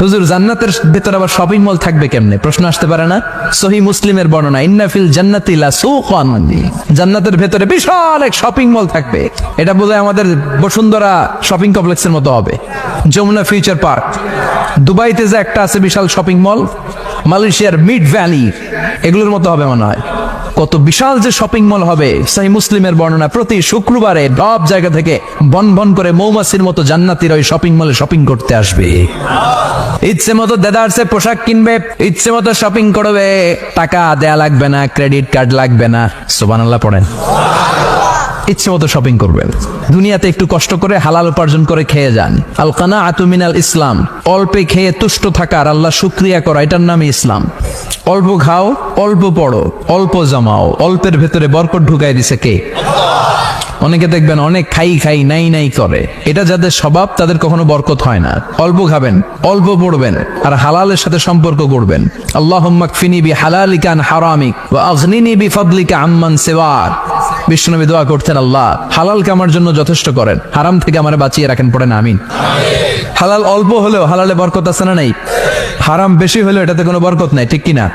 হুজুর জান্নাতের ভেতর আবার শপিং মল থাকবে কেমনে? প্রশ্ন আসতে পারে না? সহিহ মুসলিমের বর্ণনা, ইন্না ফিল জান্নাতি লাসুকান, জান্নাতের ভেতরে বিশাল এক শপিং মল থাকবে। এটা বোধহয় আমাদের বসুন্ধরা শপিং কমপ্লেক্সের মতো হবে, যমুনা ফিউচার পার্ক। দুবাইতে যে একটা আছে বিশাল শপিং মল, মালয়েশিয়ার মিড ভ্যালি, এগুলোর মতো হবে মনে হয়। কত বিশাল যে শপিং মল হবে। সহিহ মুসলিমের বর্ণনা, প্রতি শুক্রবারে সব জায়গা থেকে বন বন করে মৌমাছির মতো জান্নাতীরা ওই শপিং মলে শপিং করতে আসবে। ইচ্ছে মতো দেদারসে পোশাক কিনবে, ইচ্ছে মতো শপিং করবে, টাকা দেয়া লাগবে না, ক্রেডিট কার্ড লাগবে না। সুবহানাল্লাহ পড়েন। ইচ্ছে মতো শপিং করবেন। দুনিয়াতে একটু কষ্ট করে হালাল উপার্জন করে খেয়ে যান। আল কানাআতু মিনাল ইসলাম, অল্পে খেয়ে তুষ্ট থাকা আর আল্লাহ শুকরিয়া করা, এটার নামই ইসলাম। অল্প খাও, অল্প পড়ো, অল্প জমাও, অল্পের ভেতরে বরকত ঢুকাই দিছে কে? অনেকে দেখবেন অনেক খাই খাই নাই নাই করে, এটা যাদের স্বভাব তাদের কখনো বরকত হয় না। অল্প খাবেন, অল্প পড়বেন, আর হালালের সাথে সম্পর্ক করবেন। আল্লাহুম্মা কফিনি বিহালালিকা আন হারামিক ওয়া আগনিনি বিফাদলিকা আম্মান সিওয়াক। বিশ্বনবী দোয়া করতেন, আল্লাহ হালালকে আমার জন্য যথেষ্ট করেন, হারাম থেকে আমারে বাঁচিয়ে রাখেন। পড়েন আমিন। হালাল অল্প হলেও হালালে বরকত আছে না নাই? হারাম বেশি হলেও এটাতে কোনো বরকত নাই, ঠিক কিনা?